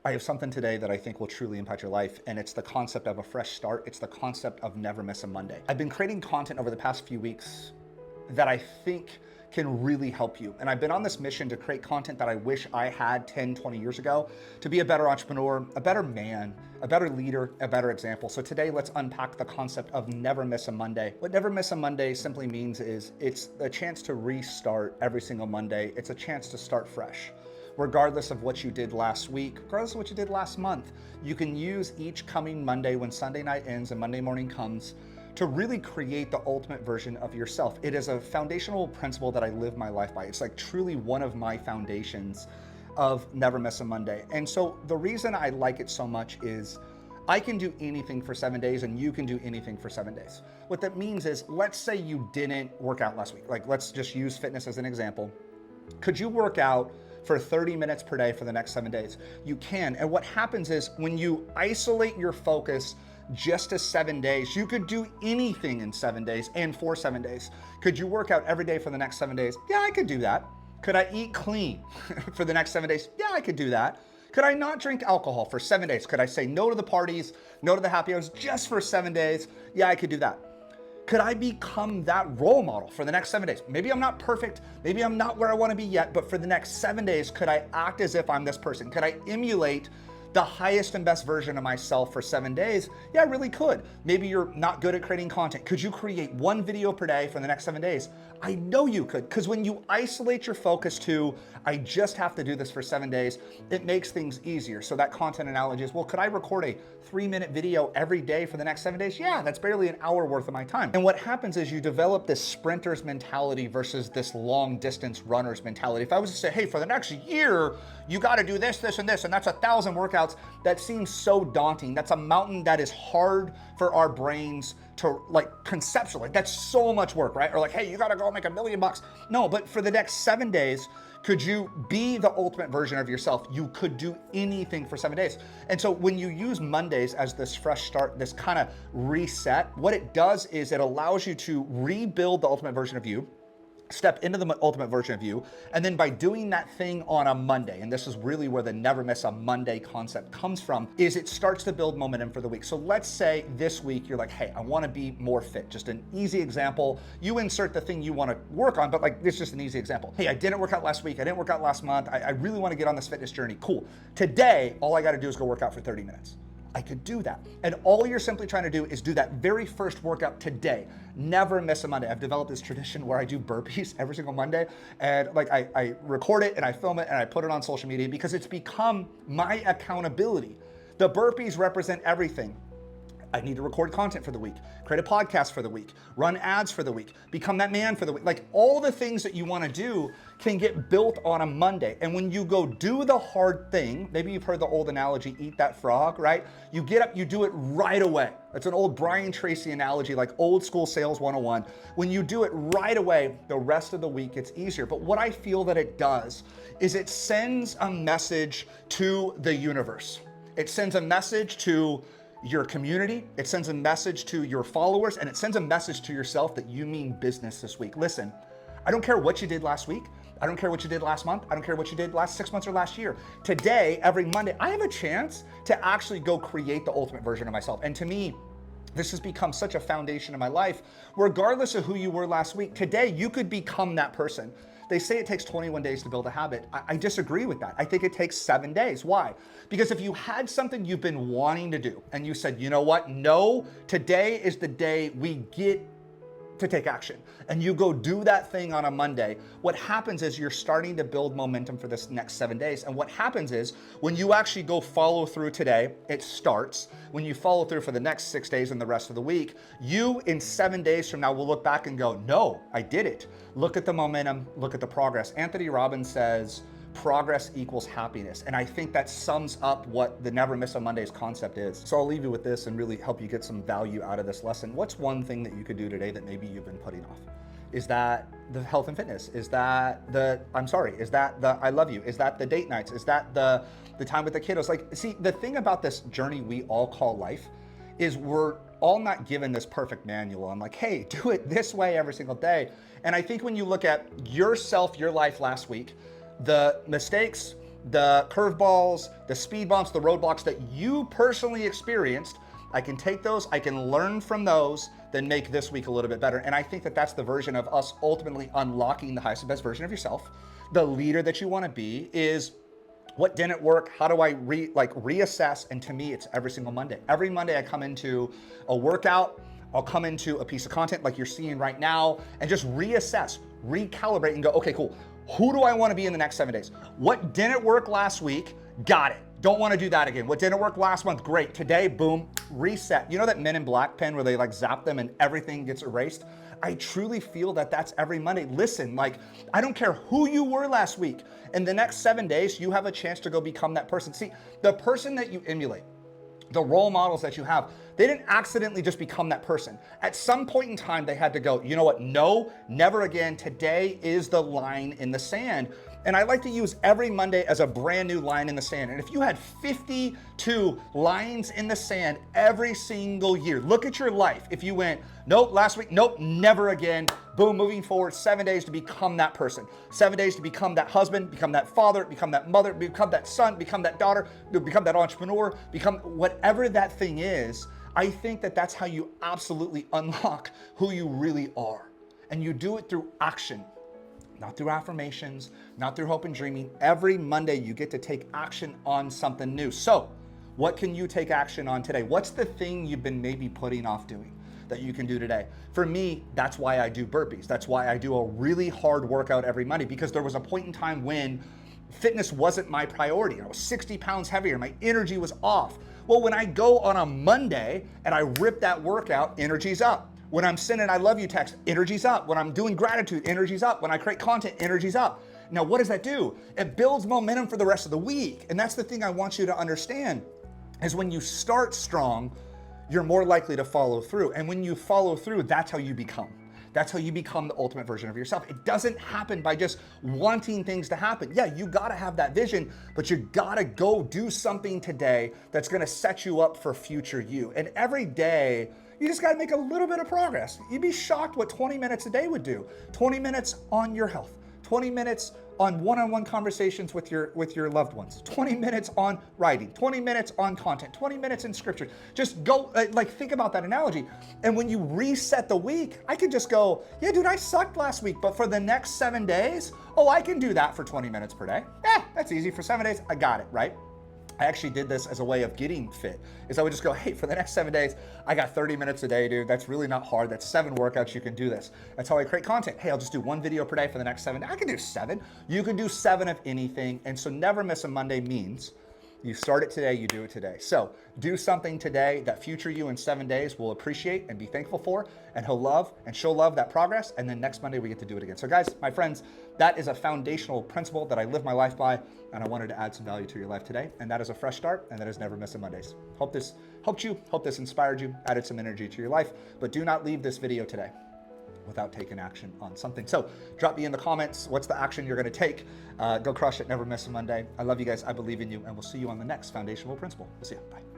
I have something today that I think will truly impact your life, and it's the concept of a fresh start. It's the concept of never miss a Monday. I've been creating content over the past few weeks that I think can really help you. And I've been on this mission to create content that I wish I had 10, 20 years ago to be a better entrepreneur, a better man, a better leader, a better example. So today, let's unpack the concept of never miss a Monday. What never miss a Monday simply means is it's a chance to restart every single Monday. It's a chance to start fresh. Regardless of what you did last week, regardless of what you did last month, you can use each coming Monday when Sunday night ends and Monday morning comes to really create the ultimate version of yourself. It is a foundational principle that I live my life by. It's like truly one of my foundations of never miss a Monday. And so the reason I like it so much is I can do anything for 7 days and you can do anything for 7 days. What that means is, let's say you didn't work out last week. Like, let's just use fitness as an example. Could you work out for 30 minutes per day for the next 7 days? You can. And what happens is when you isolate your focus just to 7 days, you could do anything in 7 days and for 7 days. Could you work out every day for the next 7 days? Yeah, I could do that. Could I eat clean for the next 7 days? Yeah, I could do that. Could I not drink alcohol for 7 days? Could I say no to the parties, no to the happy hours just for 7 days? Yeah, I could do that. Could I become that role model for the next 7 days? Maybe I'm not perfect. Maybe I'm not where I want to be yet, but for the next 7 days, could I act as if I'm this person? Could I emulate the highest and best version of myself for 7 days? Yeah, I really could. Maybe you're not good at creating content. Could you create one video per day for the next 7 days? I know you could, because when you isolate your focus to, I just have to do this for 7 days, it makes things easier. So that content analogy is, well, could I record a 3-minute video every day for the next 7 days? Yeah, that's barely an hour worth of my time. And what happens is you develop this sprinter's mentality versus this long distance runner's mentality. If I was to say, hey, for the next year, you got to do this, this, and this, and that's 1,000 workouts, that seems so daunting. That's a mountain that is hard for our brains to like conceptualize. That's so much work, right? Or like, hey, you got to go make $1 million. No, but for the next 7 days, could you be the ultimate version of yourself? You could do anything for 7 days. And so when you use Mondays as this fresh start, this kind of reset, what it does is it allows you to rebuild the ultimate version of you, step into the ultimate version of you. And then by doing that thing on a Monday, and this is really where the never miss a Monday concept comes from, is it starts to build momentum for the week. So let's say this week you're like, hey, I want to be more fit. Just an easy example. You insert the thing you want to work on, but like, this is just an easy example. Hey, I didn't work out last week. I didn't work out last month. I really want to get on this fitness journey. Cool. Today, all I got to do is go work out for 30 minutes. I could do that. And all you're simply trying to do is do that very first workout today. Never miss a Monday. I've developed this tradition where I do burpees every single Monday. And like I record it and I film it and I put it on social media because it's become my accountability. The burpees represent everything. I need to record content for the week, create a podcast for the week, run ads for the week, become that man for the week. Like all the things that you want to do can get built on a Monday. And when you go do the hard thing, maybe you've heard the old analogy, eat that frog, right? You get up, you do it right away. That's an old Brian Tracy analogy, like old school sales 101. When you do it right away, the rest of the week gets easier. But what I feel that it does is it sends a message to the universe. It sends a message to your community, it sends a message to your followers, and it sends a message to yourself that you mean business this week. Listen, I don't care what you did last week. I don't care what you did last month. I don't care what you did last 6 months or last year. Today, every Monday, I have a chance to actually go create the ultimate version of myself. And to me, this has become such a foundation in my life. Regardless of who you were last week, today you could become that person. They say it takes 21 days to build a habit. I disagree with that. I think it takes 7 days. Why? Because if you had something you've been wanting to do and you said, you know what? No, today is the day we get to take action, and you go do that thing on a Monday, what happens is you're starting to build momentum for this next 7 days. And what happens is when you actually go follow through today, it starts. When you follow through for the next 6 days and the rest of the week, you in 7 days from now will look back and go, no, I did it. Look at the momentum, look at the progress. Anthony Robbins says, progress equals happiness. And I think that sums up what the never miss a Mondays concept is. So I'll leave you with this and really help you get some value out of this lesson. What's one thing that you could do today that maybe you've been putting off? Is that the health and fitness? Is that the, is that the I love you? Is that the date nights? Is that the time with the kiddos? Like, see, the thing about this journey we all call life is we're all not given this perfect manual. I'm like, hey, do it this way every single day. And I think when you look at yourself, your life last week, the mistakes, the curveballs, the speed bumps, the roadblocks that you personally experienced. I can take those, I can learn from those, then make this week a little bit better. And I think that that's the version of us ultimately unlocking the highest and best version of yourself. The leader that you want to be is what didn't work? How do I reassess? And to me, it's every single Monday. Every Monday I come into a workout, I'll come into a piece of content like you're seeing right now and just reassess, recalibrate and go, okay, cool. Who do I want to be in the next 7 days? What didn't work last week? Got it. Don't want to do that again. What didn't work last month? Great. Today, boom, reset. You know that Men in Black pen where they like zap them and everything gets erased? I truly feel that that's every Monday. Listen, like, I don't care who you were last week. In the next 7 days, you have a chance to go become that person. See, the person that you emulate, the role models that you have, they didn't accidentally just become that person. At some point in time, they had to go, you know what? No, never again. Today is the line in the sand. And I like to use every Monday as a brand new line in the sand. And if you had 52 lines in the sand every single year, look at your life. If you went, nope, last week, nope, never again, boom, moving forward, 7 days to become that person. 7 days to become that husband, become that father, become that mother, become that son, become that daughter, become that entrepreneur, become whatever that thing is. I think that that's how you absolutely unlock who you really are. And you do it through action. Not through affirmations, not through hope and dreaming. Every Monday, you get to take action on something new. So, what can you take action on today? What's the thing you've been maybe putting off doing that you can do today? For me, that's why I do burpees. That's why I do a really hard workout every Monday, because there was a point in time when fitness wasn't my priority. I was 60 pounds heavier. My energy was off. Well, when I go on a Monday and I rip that workout, energy's up. When I'm sending I love you text, energy's up. When I'm doing gratitude, energy's up. When I create content, energy's up. Now, what does that do? It builds momentum for the rest of the week. And that's the thing I want you to understand is when you start strong, you're more likely to follow through. And when you follow through, that's how you become. That's how you become the ultimate version of yourself. It doesn't happen by just wanting things to happen. Yeah, you gotta have that vision, but you gotta go do something today that's gonna set you up for future you. And every day, you just gotta make a little bit of progress. You'd be shocked what 20 minutes a day would do. 20 minutes on your health, 20 minutes on one-on-one conversations with your loved ones, 20 minutes on writing, 20 minutes on content, 20 minutes in scripture. Just go, like think about that analogy. And when you reset the week, I could just go, yeah, dude, I sucked last week, but for the next 7 days, oh, I can do that for 20 minutes per day. Yeah, that's easy. For 7 days, I got it, right? I actually did this as a way of getting fit, is I would just go, hey, for the next 7 days, I got 30 minutes a day, dude. That's really not hard. That's 7 workouts. You can do this. That's how I create content. Hey, I'll just do 1 video per day for the next 7 days. I can do 7. You can do 7 of anything. And so never miss a Monday means you start it today, you do it today. So do something today that future you in 7 days will appreciate and be thankful for, and he'll love and she'll love that progress. And then next Monday we get to do it again. So guys, my friends, that is a foundational principle that I live my life by, and I wanted to add some value to your life today. And that is a fresh start, and that is never miss a Mondays. Hope this helped you, hope this inspired you, added some energy to your life, but do not leave this video today without taking action on something. So drop me in the comments, what's the action you're gonna take? Go crush it, never miss a Monday. I love you guys, I believe in you, and we'll see you on the next foundational principle. We'll see you, bye.